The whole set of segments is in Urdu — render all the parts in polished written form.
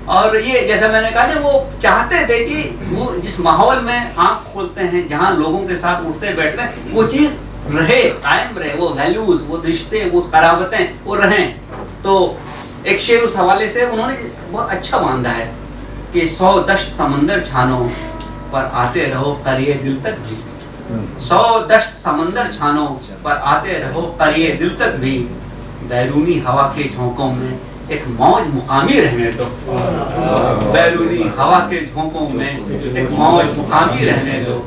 اور یہ جیسا میں نے کہا کہ وہ چاہتے تھے کہ وہ جس ماحول میں آنکھ کھولتے ہیں، جہاں لوگوں کے ساتھ اٹھتے بیٹھتے ہیں، وہ چیز رہے، قائم رہے، وہ ویلیوز، وہ رشتے، وہ قرابتیں وہ رہیں. تو ایک شعر اس حوالے سے انہوں نے بہت اچھا باندھا ہے کہ 100 دشت سمندر چھانو پر آتے رہو قریے دل تک بھی. 100 دشت سمندر چھانو پر آتے رہو قریے دل تک بھی، بیرونی ہوا کے جھونکوں میں ایک موج مقامی رہنے دو. بیرونی ہوا کے جھونکوں میں ایک موج مقامی رہنے دو.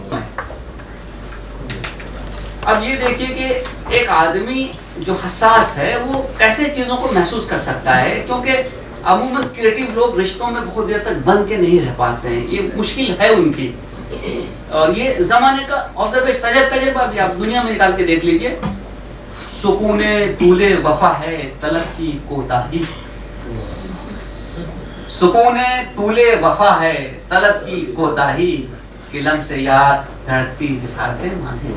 اب یہ دیکھیے کہ ایک آدمی جو حساس ہے وہ ایسے چیزوں کو محسوس کر سکتا ہے، کیونکہ عموماً کریٹو لوگ رشتوں میں بہت دیر تک بند کے نہیں رہ پاتے ہیں، یہ مشکل ہے ان کی. اور یہ زمانے کا آبزرویشن تجربہ بھی آپ دنیا میں نکال کے دیکھ لیجئے. سکون طول وفا ہے طلب کی کوتاہی، سکون طول وفا ہے طلب کی کوتاہی، کہ لمس یاد دھڑکتی جسارتیں مانگے،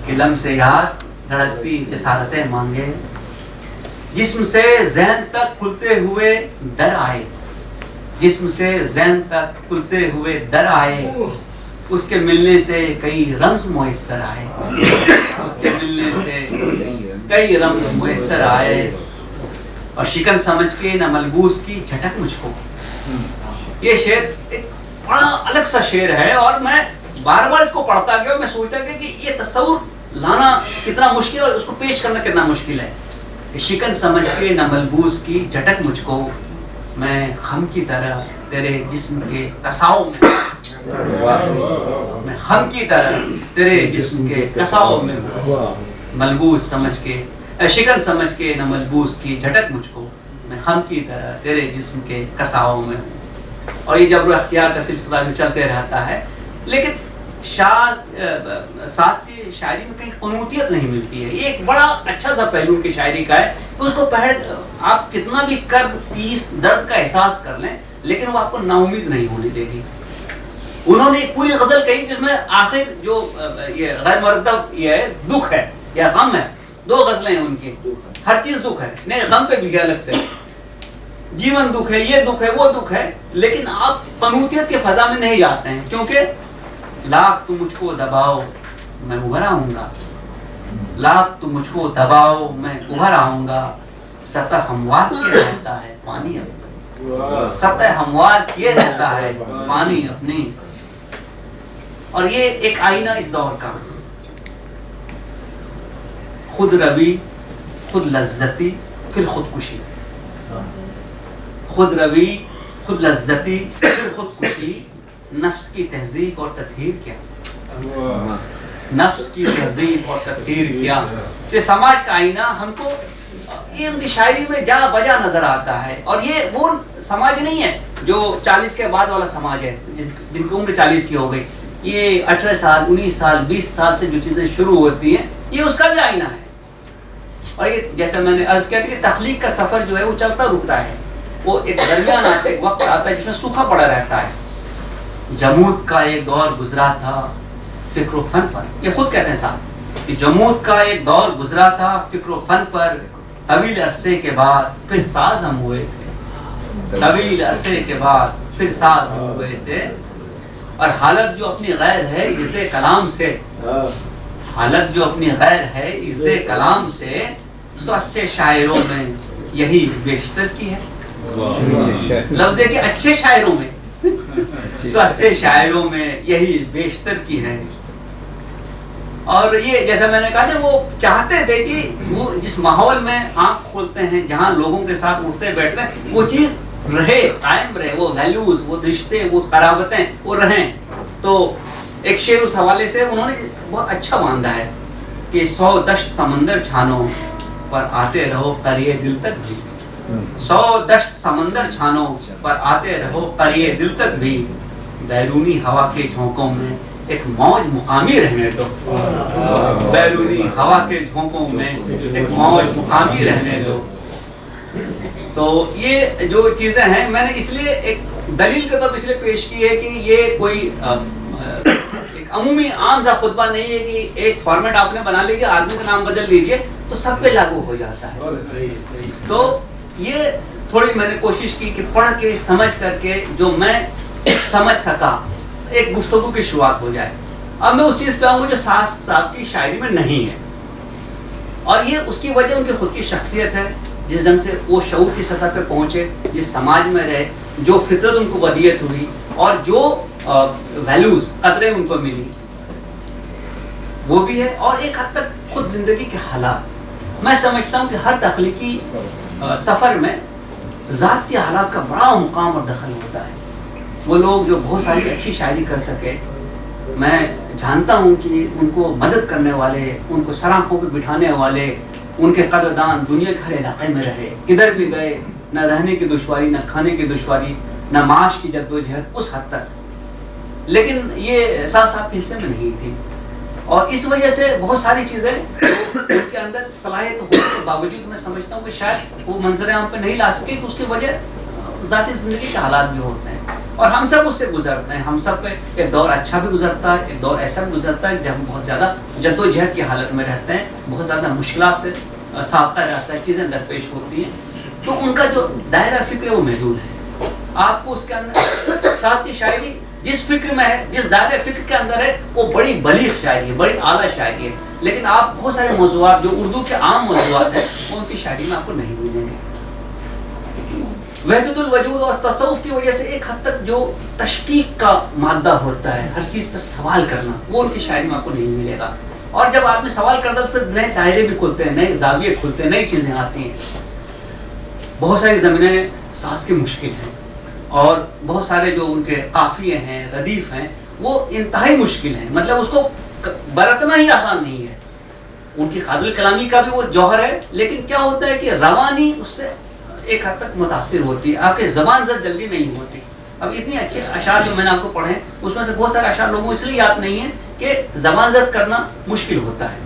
کہ لمس یاد دھڑکتی جسارتیں مانگے. جسم سے ذہن تک کھلتے ہوئے در آئے، جسم سے ذہن تک کھلتے ہوئے در آئے، اس کے ملنے سے کئی رمز میسر آئے، اس کے ملنے سے کئی رمز میسر آئے. اور شکن سمجھ کے نہ ملبوس کی جھٹک مجھ کو. یہ شعر ایک بڑا الگ سا شعر ہے، اور میں بار بار اس کو پڑھتا گیا اور میں سوچتا گیا کہ یہ تصور لانا کتنا مشکل ہے اور اس کو پیش کرنا کتنا مشکل ہے. شکن سمجھ کے نہ ملبوس کی جھٹک مجھ کو، میں خم کی طرح تیرے جسم کے کساؤں میں، میں خم کی طرح تیرے جسم کے کساؤں میں ملبوس سمجھ کے، شکن سمجھ کے نہ ملبوس کی جھٹک مجھ کو، میں خم کی طرح تیرے جسم کے کساؤں میں ہوں. اور یہ جبر و اختیار کا سلسلہ جو چلتے رہتا ہے، لیکن ساز کی شاعری میں کہیں قنوتیت نہیں ملتی ہے. یہ ایک بڑا اچھا سا پہلو ان کی شاعری کا ہے کہ اس کو پڑھ آپ کتنا بھی کرب، تیس، درد کا احساس کر لیں، لیکن وہ آپ کو نا امید نہیں ہونے دے گی. انہوں نے ایک پوری غزل کہی جس میں آخر جو یہ غیر مرتب یہ ہے، دکھ ہے یا غم ہے. 2 غزلیں ہیں ان کی، ہر چیز دکھ ہے، نہیں غم پہ بھی گیا الگ سے. جیون دکھ ہے، یہ دکھ ہے، وہ دکھ ہے، لیکن آپ قنوتیت کے فضا میں نہیں جاتے ہیں، کیونکہ لاکھ تو مجھ کو دباؤ میں ابھر آؤں گا، لاکھ تو مجھ کو دباؤ میں ابھر آؤں گا، سطح ہموار کیے رہتا ہے پانی اپنی، سطح ہموار کیے رہتا ہے پانی اپنی. اور یہ ایک آئینہ اس دور کا، خود روی، خود لذتی، پھر خودکشی. خود روی، خود لذتی، پھر خودکشی، نفس کی تہذیب اور تطہیر کیا، نفس کی تہذیب اور تطہیر کیا. یہ سماج کا آئینہ ہم کو یہ ان کی شاعری میں جا بجا نظر آتا ہے. اور یہ وہ سماج نہیں ہے جو 40 کے بعد والا سماج ہے، جن کی عمر 40 کی ہو گئی. یہ 18 سال، 19 سال، 20 سال سے جو چیزیں شروع ہوتی ہیں، یہ اس کا بھی آئینہ ہے. اور یہ جیسے میں نے عرض کیا تھا کہ تخلیق کا سفر جو ہے وہ چلتا رکتا ہے. وہ ایک درمیان آتا ہے، ایک وقت آتا ہے جس میں سوکھا پڑا رہتا ہے. جمود کا ایک دور گزرا تھا فکر و فن پر، یہ خود کہتے ہیں ساز کہ جمود کا ایک دور گزرا تھا فکر و فن پر، طویل عرصے کے بعد پھر ساز ہم ہوئے تھے، طویل عرصے کے بعد پھر ساز ہم ہوئے تھے. اور حالت جو اپنی غیر ہے عزِ کلام سے، حالت جو اپنی غیر ہے عزِ کلام سے، سو اچھے شاعروں میں یہی بیشتر کی ہے. لفظ ہے کہ اچھے شاعروں میں، سو اچھے شاعروں میں یہی بیشتر کی ہے. اور یہ جیسا میں نے کہا کہ وہ چاہتے تھے کہ وہ جس ماحول میں آنکھ کھولتے ہیں، جہاں لوگوں کے ساتھ اٹھتے بیٹھتے ہیں، وہ چیز رہے، قائم رہے، وہ ویلیوز، وہ رشتے، وہ قرابتیں وہ رہیں. تو ایک شعر اس حوالے سے انہوں نے بہت اچھا باندھا ہے کہ 100 دشت سمندر چھانو پر آتے رہو قریے دل تک بھی، 100 دشت سمندر چھانو پر آتے رہو قریے دل تک بھی، بیرونی ہوا کے جھونکوں میں ایک موج مقامی رہنے دو. بیرونی ہوا کے جھونکوں میں ایک موج مقامی رہنے دو. تو یہ جو چیزیں ہیں میں نے اس لیے ایک دلیل کے طور پر اس لیے پیش کی ہے کہ یہ کوئی ایک عمومی عام سا خطبہ نہیں ہے کہ ایک فارمیٹ آپ نے بنا لیا کہ آدمی کا نام بدل دیجئے تو سب پہ لاگو ہو جاتا ہے. تو یہ تھوڑی میں نے کوشش کی کہ پڑھ کے سمجھ کر کے جو میں سمجھ سکا ایک گفتگو کی شروعات ہو جائے. اب میں اس چیز پہ آؤں گا جو سعد صاحب کی شاعری میں نہیں ہے, اور یہ اس کی وجہ ان کی خود کی شخصیت ہے, جس ڈھنگ سے وہ شعور کی سطح پہ پہنچے, جس سماج میں رہے, جو فطرت ان کو ودیت ہوئی, اور جو ویلیوز قدریں ان کو ملی وہ بھی ہے, اور ایک حد تک خود زندگی کے حالات. میں سمجھتا ہوں کہ ہر تخلیقی سفر میں ذاتی حالات کا بڑا مقام اور دخل ہوتا ہے. وہ لوگ جو بہت ساری اچھی شاعری کر سکے, میں جانتا ہوں کہ ان کو مدد کرنے والے, ان کو سر آنکھوں پہ بٹھانے والے, ان کے قدردان دنیا کے ہر علاقے میں رہے, کدھر بھی گئے, نہ رہنے کی دشواری, نہ کھانے کی دشواری, نہ معاش کی جدوجہد, اس حد تک. لیکن یہ سعد صاحب کے حصے میں نہیں تھی, اور اس وجہ سے بہت ساری چیزیں ان کے اندر صلاحیت ہونے کے باوجود میں سمجھتا ہوں کہ شاید وہ منظر عام پہ نہیں لا سکے, کہ اس کی وجہ ذاتی زندگی کے حالات بھی ہوتے ہیں, اور ہم سب اس سے گزرتے ہیں. ہم سب پہ ایک دور اچھا بھی گزرتا ہے, ایک دور ایسا بھی گزرتا ہے جب ہم بہت زیادہ جدوجہد کی حالت میں رہتے ہیں, بہت زیادہ مشکلات سے سابقہ رہتا ہے, چیزیں درپیش ہوتی ہیں. تو ان کا جو دائرہ فکر ہے وہ محدود ہے. آپ کو اس کے اندر سعد کی شاعری جس فکر میں ہے, جس دائرہ فکر کے اندر ہے, وہ بڑی بلیغ شاعری ہے, بڑی اعلیٰ شاعری ہے. لیکن آپ بہت سارے موضوعات جو اردو کے عام موضوعات ہیں وہ ان کی شاعری میں آپ کو نہیں ملیں گے. وحدت الوجود اور تصوف کی وجہ سے ایک حد تک جو تشکیک کا مادہ ہوتا ہے, ہر چیز پہ سوال کرنا, وہ ان کی شاعری میں آپ کو نہیں ملے گا. اور جب آدمی سوال کرتا ہے تو پھر نئے دائرے بھی کھلتے ہیں, نئے زاویے کھلتے ہیں, نئی چیزیں آتی ہیں. بہت ساری زمینیں ساز کی مشکل ہیں, اور بہت سارے جو ان کے قافیے ہیں, ردیف ہیں, وہ انتہائی مشکل ہیں. مطلب اس کو برتنا ہی آسان نہیں ہے. ان کی قادر کلامی کا بھی وہ جوہر ہے, لیکن کیا ہوتا ہے کہ روانی اس سے ایک حد تک متاثر ہوتی ہے, آپ کی زبان زد جلدی نہیں ہوتی. اب اتنے اچھے اشعار جو میں نے آپ کو پڑھے, اس میں سے بہت سارے اشعار لوگوں کو اس لیے یاد نہیں ہے کہ زبان زد کرنا مشکل ہوتا ہے.